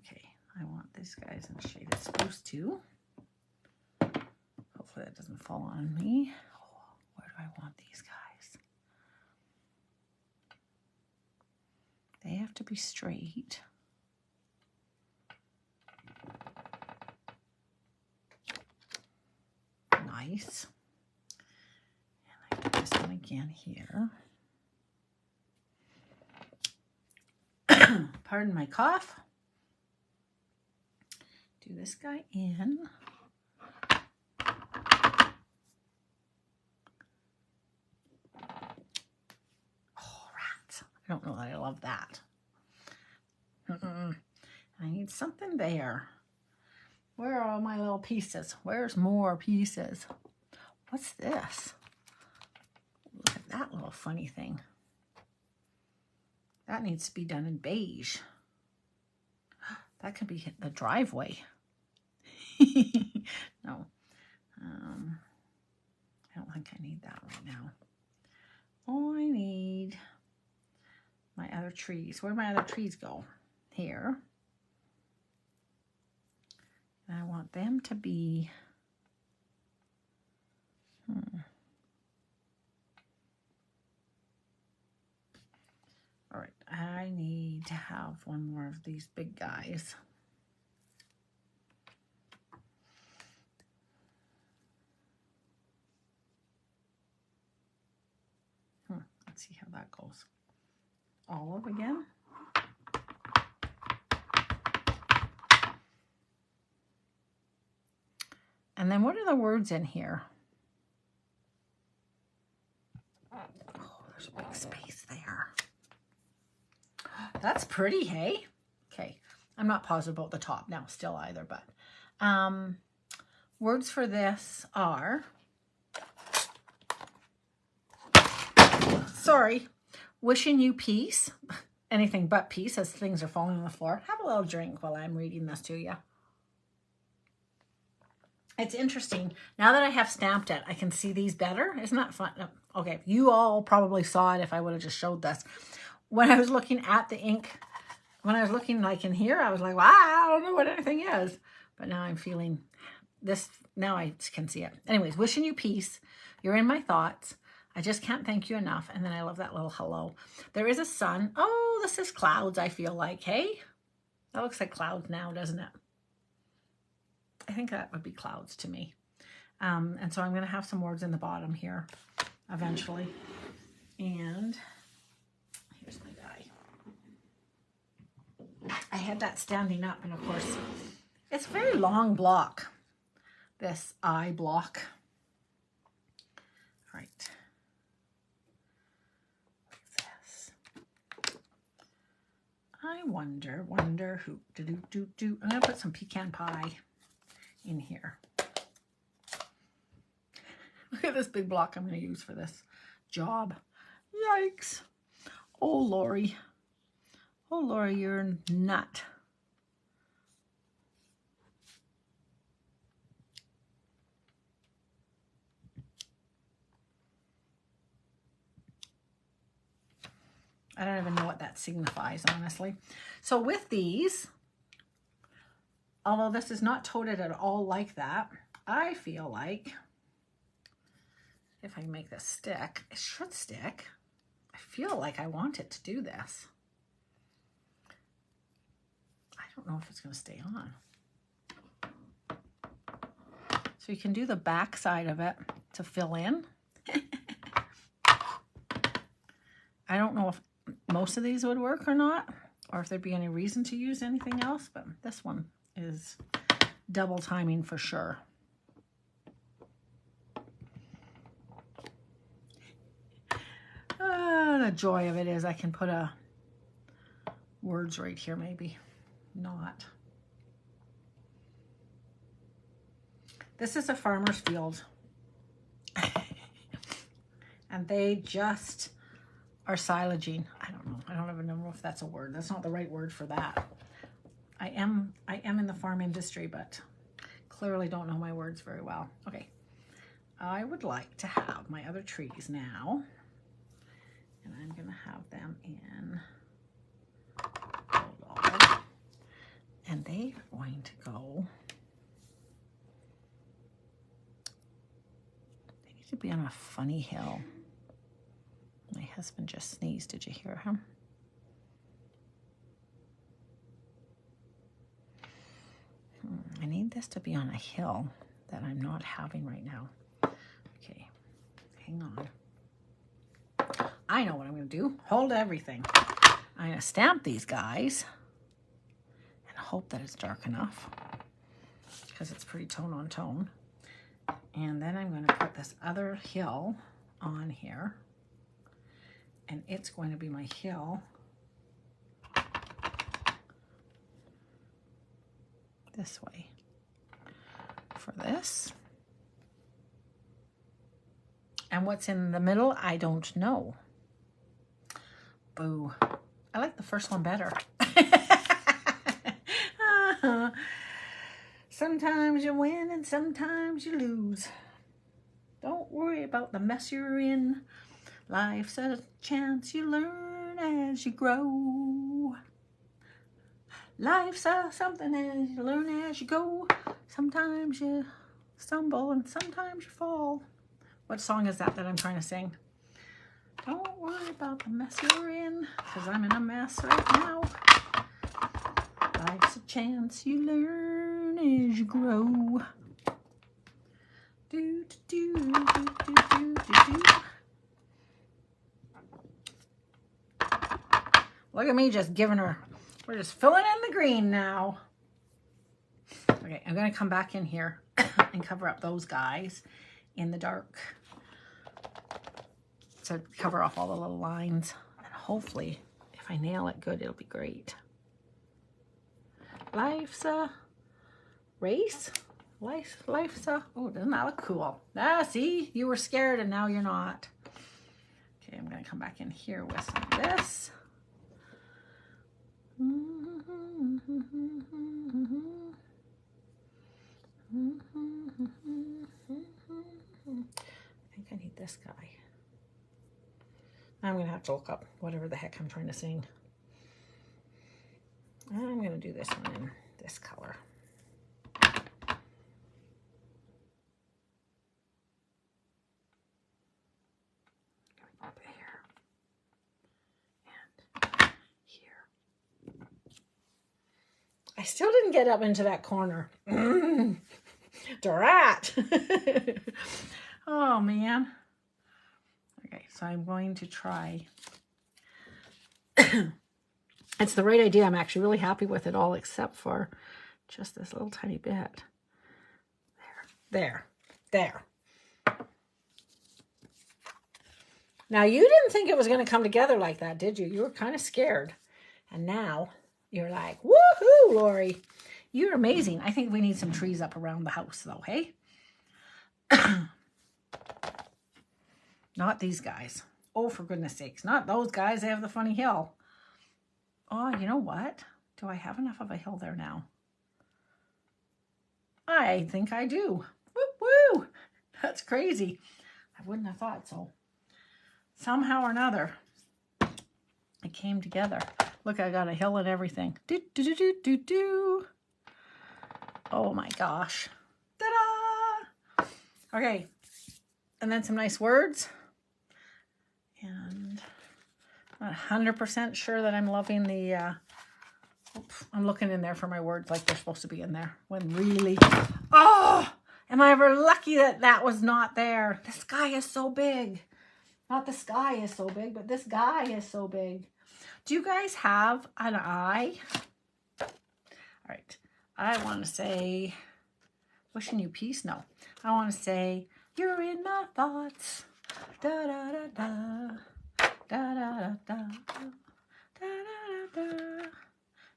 Okay, I want these guys in shaded spruce too. Hopefully that doesn't fall on me. Oh, where do I want these guys? They have to be straight. Nice. This one again here. Pardon my cough. Do this guy in. Oh, rats. I don't know that I love that. I need something there. Where are all my little pieces? Where's more pieces? What's this? Look at that little funny thing. That needs to be done in beige. That could be the driveway. No. I don't think I need that right now. Oh, I need my other trees. Where do my other trees go? Here. And I want them to be... All right, I need to have one more of these big guys. Let's see how that goes. Olive again. And then what are the words in here? Oh, there's a big space there. That's pretty, hey? Okay, I'm not positive about the top now still either, but words for this are, sorry, wishing you peace, anything but peace as things are falling on the floor. Have a little drink while I'm reading this to you. It's interesting. Now that I have stamped it, I can see these better. Isn't that fun? Okay, you all probably saw it if I would have just showed this. When I was looking at the ink, when I was looking like in here, I was like, wow, I don't know what anything is. But now I'm feeling this, now I can see it. Anyways, wishing you peace. You're in my thoughts. I just can't thank you enough. And then I love that little hello. There is a sun. Oh, this is clouds, I feel like. Hey, that looks like clouds now, doesn't it? I think that would be clouds to me. And so I'm going to have some words in the bottom here eventually. And here's my die. I had that standing up, and of course, it's a very long block, this eye block. All right. Like this. I wonder who, I'm going to put some pecan pie in here. Look at this big block I'm going to use for this job. Yikes. Oh, Lori. Oh, Lori, you're a nut. I don't even know what that signifies, honestly. So with these, although this is not toted at all like that, I feel like if I make this stick, it should stick. I feel like I want it to do this. I don't know if it's going to stay on. So you can do the back side of it to fill in. I don't know if most of these would work or not, or if there'd be any reason to use anything else, but this one is double timing for sure. The joy of it is I can put words right here, maybe not. This is a farmer's field. And they just are silaging. I don't know. I don't even know if that's a word. That's not the right word for that. I am in the farm industry, but clearly don't know my words very well. Okay. I would like to have my other trees now. And I'm going to have them in bulldog. And they are going to go. They need to be on a funny hill. My husband just sneezed. Did you hear him? I need this to be on a hill that I'm not having right now. Okay, hang on. I know what I'm going to do. Hold everything. I'm going to stamp these guys and hope that it's dark enough because it's pretty tone on tone. And then I'm going to put this other hill on here. And it's going to be my hill this way for this. And what's in the middle, I don't know. Boo. I like the first one better. Sometimes you win and sometimes you lose. Don't worry about the mess you're in. Life's a chance you learn as you grow. Life's something as you learn as you go. Sometimes you stumble and sometimes you fall. What song is that I'm trying to sing? Don't worry about the mess you're in, because I'm in a mess right now. Life's a chance you learn as you grow. Do, do, do, do, do, do, do. Look at me just giving her, we're just filling in the green now. Okay, I'm going to come back in here and cover up those guys in the dark to cover off all the little lines. And hopefully, if I nail it good, it'll be great. Life's a race. Life's a, oh, doesn't that look cool? Ah, see, you were scared and now you're not. Okay, I'm going to come back in here with some of this. I think I need this guy. I'm going to have to look up whatever the heck I'm trying to sing. I'm going to do this one in this color. Up here and here. I still didn't get up into that corner. Drat. Oh, man. Okay, so I'm going to try. It's the right idea. I'm actually really happy with it all, except for just this little tiny bit. There. Now, you didn't think it was going to come together like that, did you? You were kind of scared. And now you're like, woohoo, Lori. You're amazing. I think we need some trees up around the house, though, hey? Not these guys. Oh, for goodness sakes. Not those guys. They have the funny hill. Oh, you know what? Do I have enough of a hill there now? I think I do. Woo! That's crazy. I wouldn't have thought so. Somehow or another, it came together. Look, I got a hill and everything. Do. Oh my gosh. Ta-da! Okay. And then some nice words. And I'm not 100% sure that I'm loving the, I'm looking in there for my words like they're supposed to be in there. When really, oh, am I ever lucky that that was not there? The sky is so big. Not the sky is so big, but this guy is so big. Do you guys have an eye? All right. I want to say, wishing you peace? No. I want to say, you're in my thoughts. Da da da da. Da da da da. Da da da da.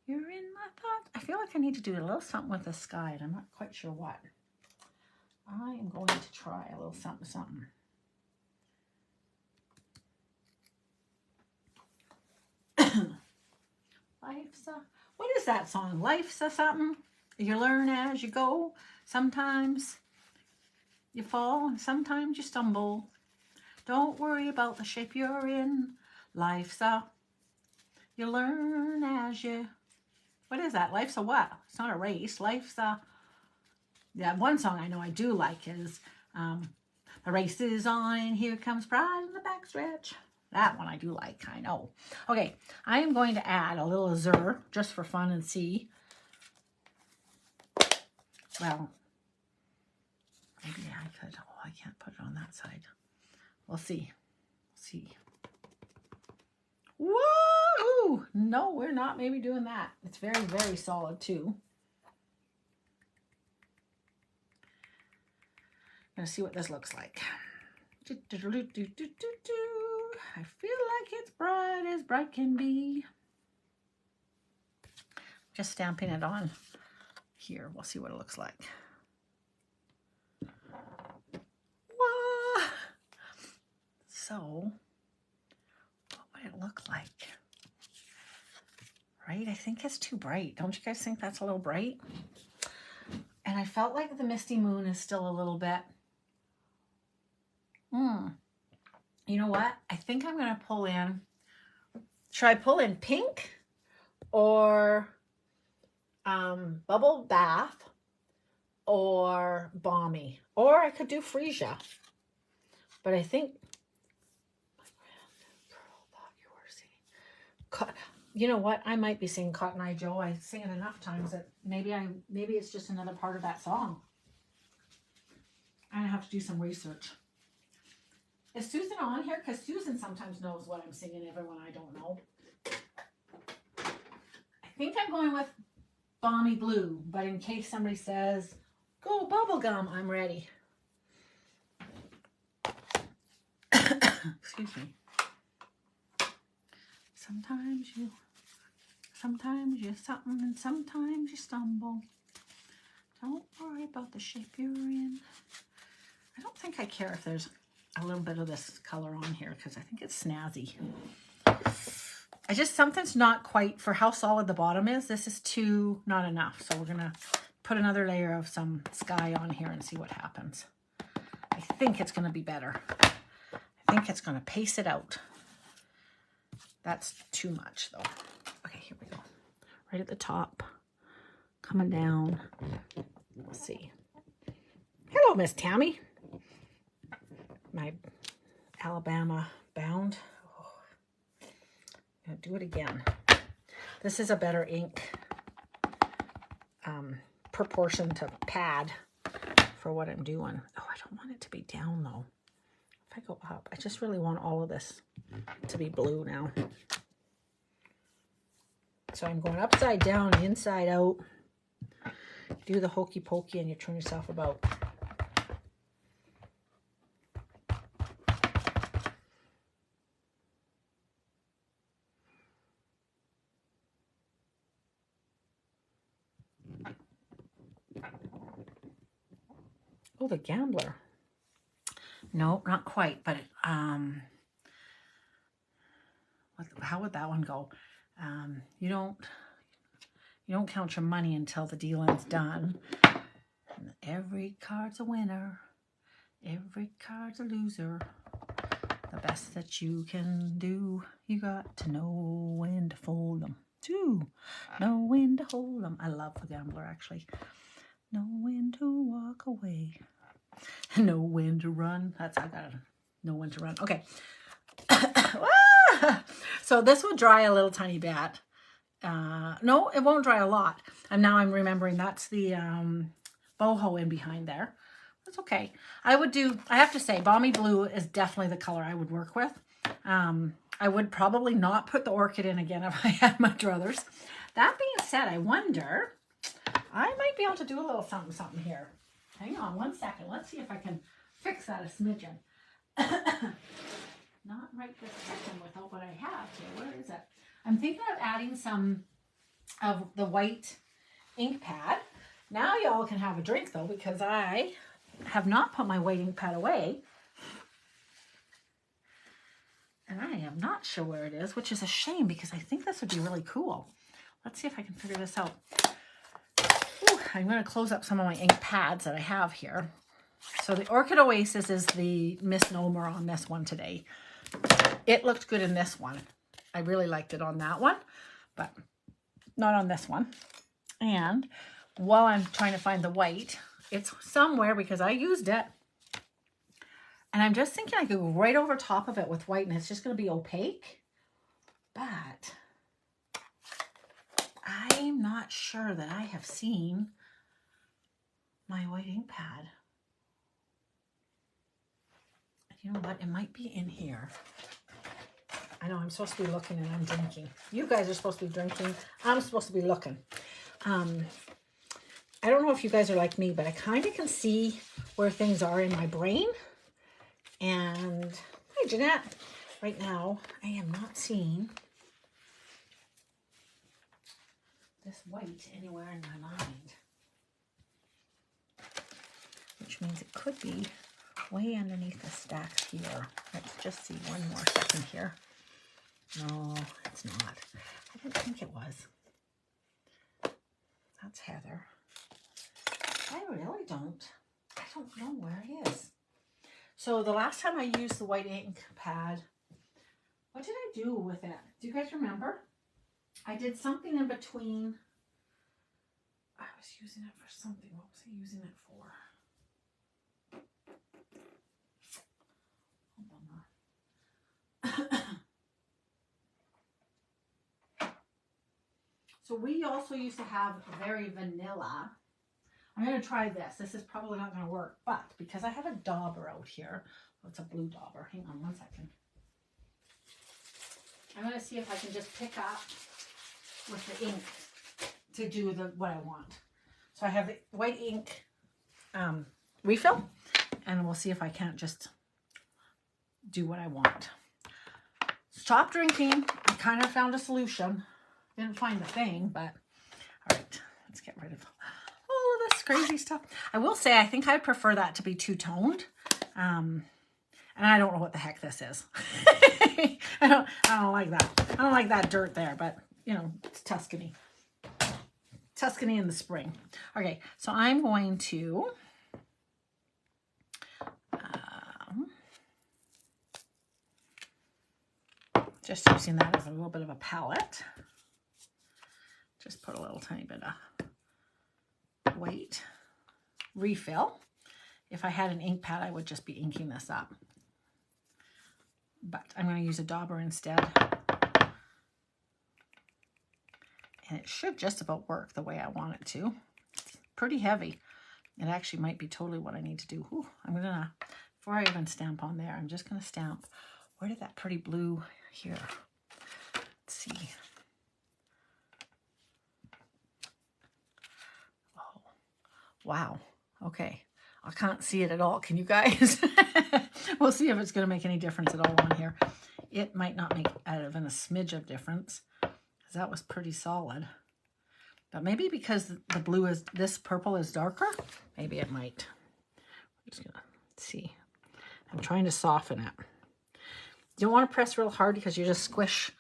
You're in my thoughts. I feel like I need to do a little something with the sky, and I'm not quite sure what. I am going to try a little something. Life's a, what is that song? Life's a something. You learn as you go. Sometimes you fall and sometimes you stumble. Don't worry about the shape you're in. Life's a, you learn as you, what is that? Life's a what? It's not a race. Life's a, yeah, one song I know I do like is the race is on and here comes pride in the backstretch. That one I do like, I know. Okay, I am going to add a little azure just for fun and see. Well, maybe I could. Oh, I can't put it on that side. We'll see. Whoa! No, we're not maybe doing that. It's very, very solid too. I'm gonna see what this looks like. I feel like it's bright as bright can be. Just stamping it on here. We'll see what it looks like. Whoa. So, what would it look like? Right? I think it's too bright. Don't you guys think that's a little bright? And I felt like the misty moon is still a little bit. You know what? I think I'm going to pull in. Should I pull in pink or bubble bath or balmy? Or I could do freesia. But I think my girl thought you were singing. You know what? I might be singing Cotton Eye Joe. I sing it enough times that maybe it's just another part of that song. I have to do some research. Is Susan on here? Because Susan sometimes knows what I'm singing even when I don't know. I think I'm going with Balmy Blue, but in case somebody says, go bubblegum, I'm ready. Excuse me. Sometimes you something and sometimes you stumble. Don't worry about the shape you're in. I don't think I care if there's a little bit of this color on here because I think it's snazzy. Something's not quite, for how solid the bottom is, this is too not enough. So we're going to put another layer of some sky on here and see what happens. I think it's going to be better. I think it's going to pace it out. That's too much though. Okay, here we go. Right at the top, coming down. Let's see. Hello, Miss Tammy. My Alabama bound. Oh, I'm gonna do it again. This is a better ink. proportion to pad for what I'm doing. Oh, I don't want it to be down though. If I go up, I just really want all of this to be blue now. So I'm going upside down, inside out. Do the hokey pokey and you turn yourself about. Oh, the gambler. No, not quite, but how would that one go? You don't count your money until the dealing's done. And every card's a winner. Every card's a loser. The best that you can do, you got to know when to fold them. To know when to hold them. I love the gambler, actually. Know when to walk away. Know when to run. I gotta know when to run. Okay. So this will dry a little tiny bit. No, it won't dry a lot. And now I'm remembering that's the boho in behind there. That's okay. I have to say, Balmy Blue is definitely the color I would work with. I would probably not put the orchid in again if I had my druthers. That being said, I wonder, I might be able to do a little something here. Hang on one second. Let's see if I can fix that a smidgen. Not right this second without what I have here. Where is it? I'm thinking of adding some of the white ink pad. Now y'all can have a drink though, because I have not put my white ink pad away. And I am not sure where it is, which is a shame because I think this would be really cool. Let's see if I can figure this out. Ooh, I'm going to close up some of my ink pads that I have here. So the Orchid Oasis is the misnomer on this one today. It looked good in this one. I really liked it on that one, but not on this one. And while I'm trying to find the white, it's somewhere because I used it. And I'm just thinking I could go right over top of it with white and it's just going to be opaque. But I'm not sure that I have seen my white ink pad. You know what? It might be in here. I know I'm supposed to be looking and I'm drinking. You guys are supposed to be drinking. I'm supposed to be looking. I don't know if you guys are like me, but I kind of can see where things are in my brain. And hi, Jeanette. Right now, I am not seeing this white anywhere in my mind. Which means it could be way underneath the stacks here. Let's just see one more second here. No, it's not. I didn't think it was. That's Heather. I really don't. I don't know where it is. So the last time I used the white ink pad, what did I do with it? Do you guys remember? I did something in between. I was using it for something. What was I using it for? Hold on. So we also used to have very vanilla. I'm going to try this. This is probably not going to work, but because I have a dauber out here, oh, it's a blue dauber. Hang on one second. I'm going to see if I can just pick up with the ink to do what I want. So I have the white ink refill, and we'll see if I can't just do what I want. Stop drinking. I kind of found a solution. Didn't find the thing, but all right, let's get rid of all of this crazy stuff. I will say, I think I prefer that to be two-toned. And I don't know what the heck this is. I don't like that. I don't like that dirt there, but you know, it's Tuscany. Tuscany in the spring. Okay, so I'm going to just using that as a little bit of a palette. Just put a little tiny bit of white refill. If I had an ink pad, I would just be inking this up. But I'm going to use a dauber instead. And it should just about work the way I want it to. pretty heavy. It actually might be totally what I need to do. Ooh, I'm gonna, before I even stamp on there, I'm just gonna stamp. Where did that pretty blue here? Let's see. Oh, wow. Okay. I can't see it at all. Can you guys? We'll see if it's going to make any difference at all on here. It might not make even a smidge of difference, because that was pretty solid. But maybe because the blue is, this purple is darker, maybe it might. I'm just going to see. I'm trying to soften it. You don't want to press real hard because you just squish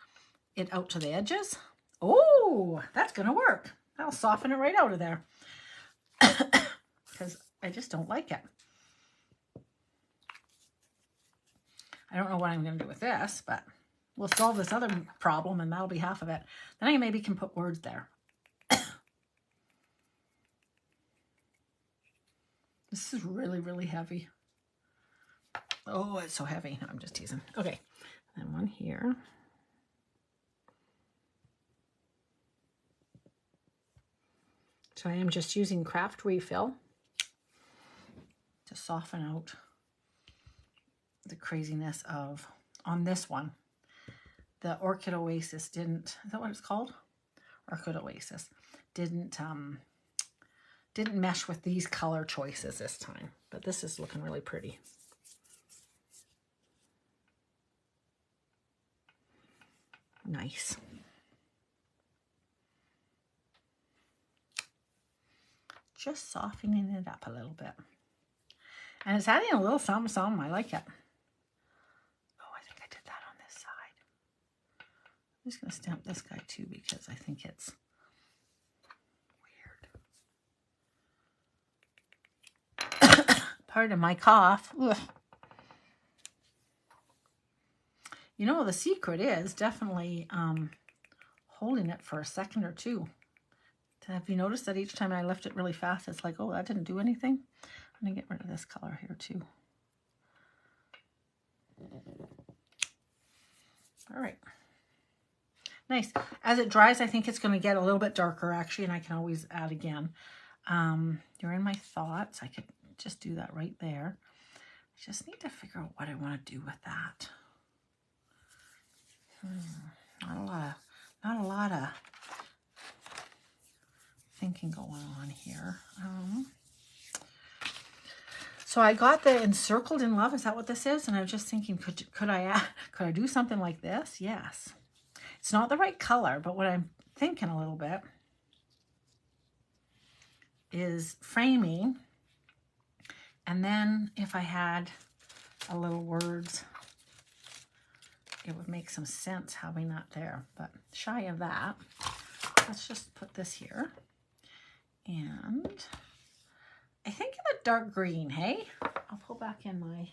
it out to the edges. Oh, that's going to work. That'll soften it right out of there. Because I just don't like it. I don't know what I'm going to do with this, but we'll solve this other problem and that'll be half of it. Then I maybe can put words there. This is really, really heavy. Oh, it's so heavy. No, I'm just teasing. Okay, and one here. So I am just using craft refill to soften out the craziness of, on this one, the Orchid Oasis didn't, is that what it's called? Orchid Oasis didn't mesh with these color choices this time, but this is looking really pretty. Nice. Just softening it up a little bit. And it's adding a little something, something. I like it. Oh, I think I did that on this side. I'm just going to stamp this guy too because I think it's weird. Pardon my cough. Ugh. You know, the secret is definitely holding it for a second or two. Have you noticed that each time I lift it really fast, it's like, oh, that didn't do anything? I'm going to get rid of this color here too. All right. Nice. As it dries, I think it's going to get a little bit darker actually, and I can always add again. You're in my thoughts. I could just do that right there. I just need to figure out what I want to do with that. Not a lot of thinking going on here. So I got the Encircled in Love. Is that what this is? And I was just thinking, could I do something like this? Yes. It's not the right color, but what I'm thinking a little bit is framing. And then if I had a little words, it would make some sense having that there. But shy of that, let's just put this here. And I think in a dark green, hey? I'll pull back in my,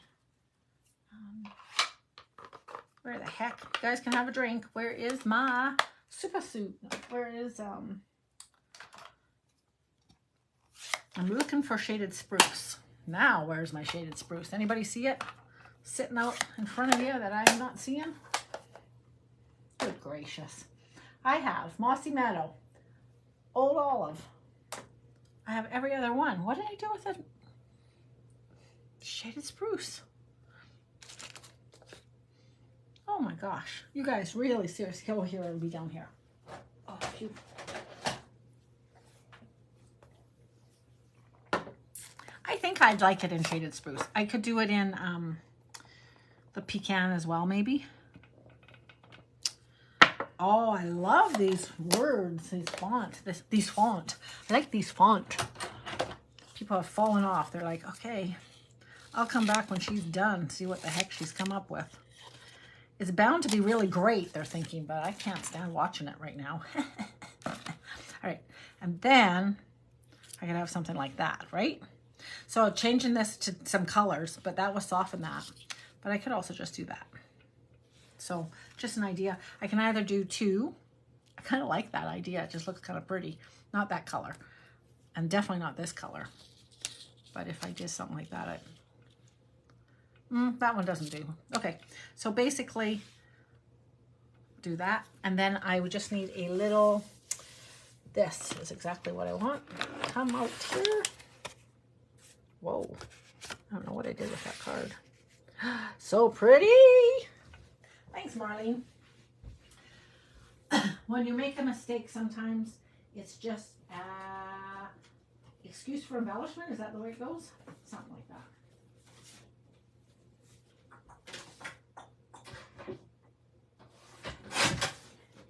where the heck? You guys can have a drink. Where is my super suit? Where is, I'm looking for shaded spruce. Now, where's my shaded spruce? Anybody see it sitting out in front of you that I'm not seeing? Good gracious. I have Mossy Meadow, Old Olive. I have every other one. What did I do with it? Shaded spruce. Oh my gosh. You guys really seriously. Oh, here, it'll be down here. Oh, phew. I think I'd like it in shaded spruce. I could do it in the pecan as well, maybe. Oh, I love these words, these font, these font. I like these font. People have fallen off. They're like, okay, I'll come back when she's done, see what the heck she's come up with. It's bound to be really great, they're thinking, but I can't stand watching it right now. All right, and then I could have something like that, right? So changing this to some colors, but that will soften that. But I could also just do that. So just an idea. I can either do two. I kind of like that idea. It just looks kind of pretty. Not that color. And definitely not this color. But if I did something like that, that one doesn't do. Okay. So basically do that. And then I would just need a little This is exactly what I want. Come out here. Whoa. I don't know what I did with that card. So pretty. Thanks, Marlene. When you make a mistake, sometimes it's just excuse for embellishment. Is that the way it goes? Something like that.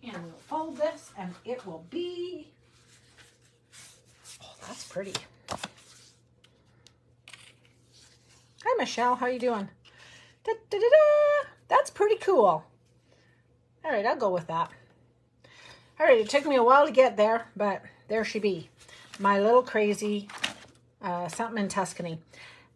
And we'll fold this and it will be, oh, that's pretty. Hi, Michelle. How you doing? Da, da, da, da. That's pretty cool. All right, I'll go with that. All right, it took me a while to get there, but there she be. My little crazy something in Tuscany.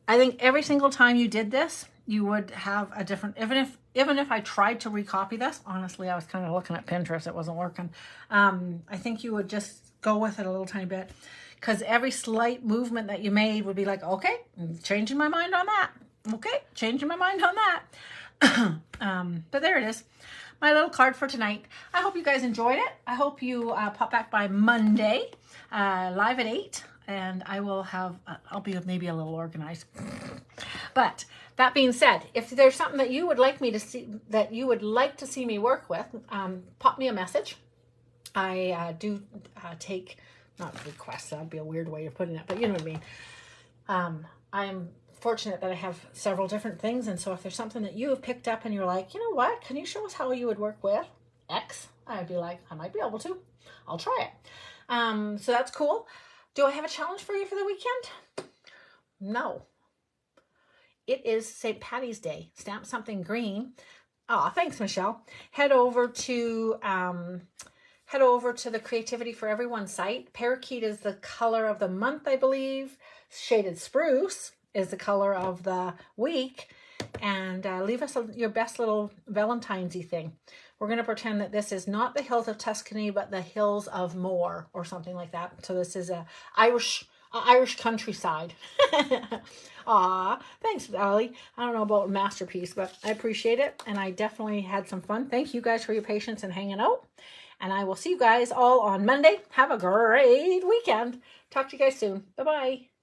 I think every single time you did this, you would have a different, even if I tried to recopy this, honestly, I was kind of looking at Pinterest, it wasn't working. I think you would just go with it a little tiny bit, because every slight movement that you made would be like, okay, changing my mind on that. Okay, changing my mind on that. But there it is. My little card for tonight. I hope you guys enjoyed it. I hope you pop back by Monday, live at 8, and I will have, I'll be maybe a little organized. But that being said, if there's something that you would like me to see, that you would like to see me work with, pop me a message. I do take, not requests, that'd be a weird way of putting it, but you know what I mean. I'm fortunate that I have several different things, and so if there's something that you have picked up and you're like, you know what, can you show us how you would work with X? I'd be like, I might be able to. I'll try it. So that's cool. Do I have a challenge for you for the weekend? No. It is St. Patty's Day. Stamp something green. Oh, thanks, Michelle. Head over to the Creativity for Everyone site. Parakeet is the color of the month, I believe. Shaded Spruce is the color of the week. And leave us your best little Valentine's-y thing. We're going to pretend that this is not the hills of Tuscany, but the hills of Moor or something like that. So this is a Irish countryside. Aw, thanks, Valerie. I don't know about masterpiece, but I appreciate it. And I definitely had some fun. Thank you guys for your patience and hanging out. And I will see you guys all on Monday. Have a great weekend. Talk to you guys soon. Bye-bye.